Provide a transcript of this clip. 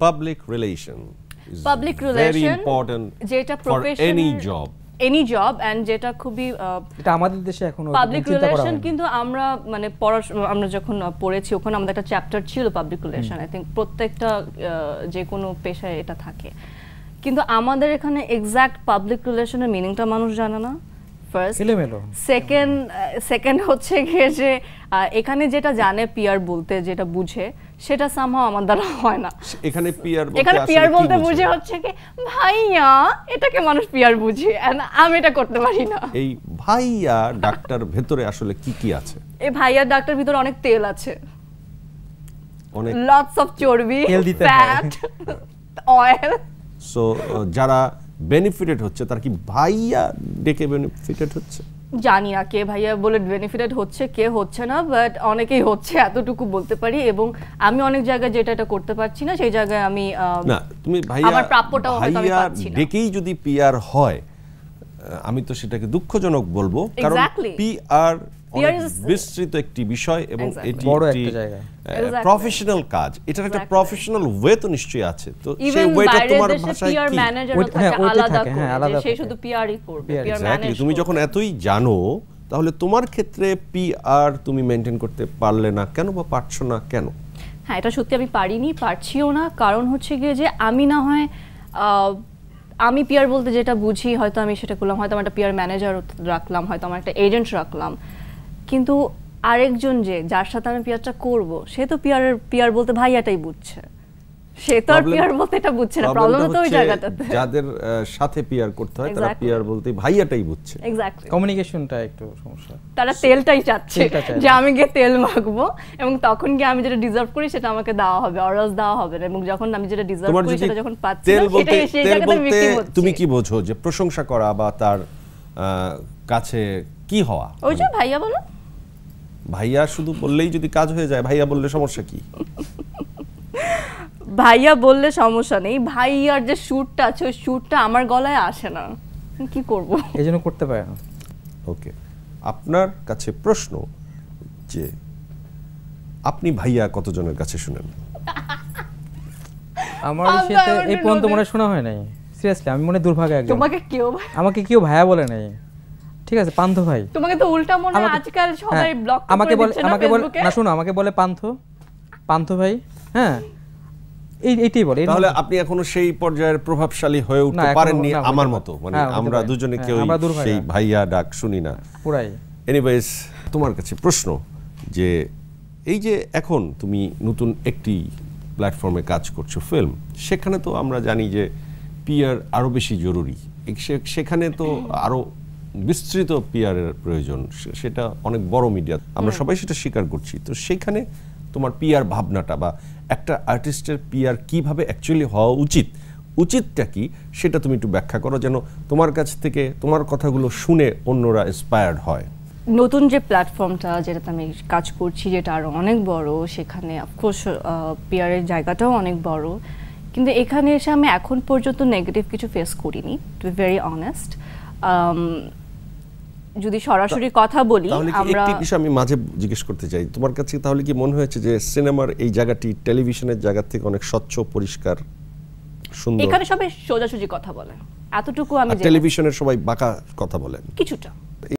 public relation is Public very relation, important যেটা for professional any job. Any job and যেটা খুবই এটা আমাদের দেশে এখনো পাবলিক রিলেশন, কিন্তু আমরা মানে আমরা যখন পড়েছি ওখানে আমাদের একটা চ্যাপ্টার ছিল পাবলিক রিলেশন। আই থিংক প্রত্যেকটা যে কোনো পেশায় এটা থাকে, কিন্তু আমাদের এখানে এক্সাক্ট পাবলিক রিলেশনের মিনিংটা মানুষ জানে না। ফার্স্ট, সেকেন্ড হচ্ছে গিয়ে যে এখানে যেটা জানে পিয়ার বলতে, যেটা বুঝে, সেটা সামহাও আমার দ্বারা হয় না। এখানে পিয়ার বলতে বুঝে হচ্ছে কি ভাইয়া, এটাকে মানুষ পিয়ার বুঝে, আমি এটা করতে পারি না। এই ভাইয়া ডাক্তার ভেতরে আসলে কি কি আছে? এই ভাইয়া ডাক্তার ভিতরে অনেক তেল আছে, অনেক লটস অফ চর্বি, ফ্যাট, অয়েল। সো যারা বেনিফিটেড হচ্ছে তার কি ভাইয়া ডেকে বেনিফিটেড হচ্ছে? জানি না কে ভাইয়া বলে বেনিফিটেড হচ্ছে, কে হচ্ছে না, বাট অনেকেই হচ্ছে, এতটুকু বলতে পারি। এবং আমি অনেক জায়গায় যেটা এটা করতে পারছি না, সেই জায়গায় আমি না, তুমি ভাইয়া আমার প্রাপ্যটাও হয়তো আমি ভাইয়া পাচ্ছি না। ডেকেই যদি পিআর হয়, আমি তো সেটাকে দুঃখজনক বলবো, কারণ পিআর বিস্তৃত একটি বিষয় এবং এটি বড় একটা জায়গা, প্রফেশনাল কাজ। এটার একটা প্রফেশনাল ওয়ে তো নিশ্চয়ই আছে। তো সেই ওয়েটা তোমার ভাষায় পিআর কি? ম্যানেজারও থাকে আলাদা করে, যে সে শুধু পিআরই করবে, পিআর ম্যানেজ। তুমি যখন এতই জানো, তাহলে তোমার ক্ষেত্রে পিআর তুমি মেইনটেইন করতে পারলে না কেন, বা পারছো না কেন? হ্যাঁ, এটা সত্যি আমি পারিনি, পারছিও না। কারণ হচ্ছে গিয়ে যে আমি না হয় আমি পিআর বলতে যেটা বুঝি হয়তো আমি সেটা করলাম, হয়তো আমার একটা পিআর ম্যানেজার রাখলাম, হয়তো আমার একটা এজেন্ট রাখলাম, কিন্তু আরেকজন যে যার সাথে আমি পিআরটা করব, সে তো পিআর বলতে ভাইয়াটাই বুঝছে, সে তো আর পিআর বলতে এটা বুঝছে না। প্রবলেম তো ওই জায়গাটাতে, যাদের সাথে পিআর করতে হয় তারা পিআর বলতে ভাইয়াটাই বুঝছে। এক্স্যাক্টলি, কমিউনিকেশনটা একটু সমস্যা। তারা তেলটাই চাচ্ছে, যে আমি গিয়ে তেল মাখবো এবং তখন গিয়ে আমি যেটা ডিজার্ভ করি সেটা আমাকে দেওয়া হবে, অরাস দেওয়া হবে না। এবং যখন আমি যেটা ডিজার্ভ করি সেটা যখন পাচ্ছি না, সেটাই সেই জায়গাতে ভিকটিম হচ্ছে। তুমি কি বোঝো যে প্রশংসা করা বা তার কাছে কি হওয়া? ওই যে ভাইয়া বলো, ভাইয়া শুধু বললেই যদি কাজ হয়ে যায়, ভাইয়া বললে সমস্যা কি? ভাইয়া বললে সমস্যা নেই, ভাইয়ার যে সুরটা আছে ওই সুরটা আমার গলায় আসে না, কি করব, এইজন্য করতে পারে না। ওকে, আপনার কাছে প্রশ্ন যে আপনি ভাইয়া কতজনের কাছে শুনেন? আমার সাথে এই পর্যন্ত মনে শোনা হয় নাই, সিরিয়াসলি। আমি মনে দুর্ভাগ্য একজন, আমাকে কেউ ভাইয়া বলে নাই। ঠিক আছে, পান্থ ভাই। তোমাকে তো উল্টা মনে হয় আজকাল সবাই ব্লক করে দিচ্ছে না ফেসবুকে। না শুনো, আমাকে বলে পান্থ ভাই। হ্যাঁ, এইটাই বলে। তাহলে আপনি এখনো সেই পর্যায়ের প্রভাবশালী হয়ে উঠতে পারেননি আমার মতো। মানে আমরা দুজনে কেউ সেই ভাইয়া ডাক শুনি না পুরাই। এনিওয়েজ, তোমার কাছে প্রশ্ন যে এই যে এখন তুমি নতুন একটি প্ল্যাটফর্মে কাজ করছো, ফিল্ম, সেখানে তো আমরা জানি যে পিআর আরো বেশি জরুরি। সেখানে তো আরো বিস্তৃত পিআরের প্রয়োজন, সেটা অনেক বড় মিডিয়া, আমরা সবাই সেটা স্বীকার করছি। তো সেখানে তোমার পিআর ভাবনাটা বা একটা আর্টিস্টের পিআর কিভাবে অ্যাকচুয়ালি হওয়া উচিতটা কি, সেটা তুমি একটু ব্যাখ্যা করো, যেন তোমার কাছ থেকে তোমার কথাগুলো শুনে অন্যরা ইন্সপায়ার্ড হয়। নতুন যে প্ল্যাটফর্মটা যেটাতে আমি কাজ করছি, যেটা আরো অনেক বড়, সেখানে অফকোর্স পিআরের জায়গাটাও অনেক বড়, কিন্তু এখানে এসে আমি এখন পর্যন্ত নেগেটিভ কিছু ফেস করিনি, টু বি ভেরি অনেস্ট। যদি সরাসরি কথা বলি, আমরা একটি বিষয় আমি মাঝে জিজ্ঞেস করতে চাই, তোমার কাছে তাহলে কি মনে হয়েছে যে সিনেমার এই জায়গাটি টেলিভিশনের জায়গা থেকে অনেক স্বচ্ছ, পরিষ্কার, সুন্দর? এখানে সবাই সোজাসুজি কথা বলে, এতটুকু আমি। টেলিভিশনের সবাই বাঁকা কথা বলেন কিছুটা।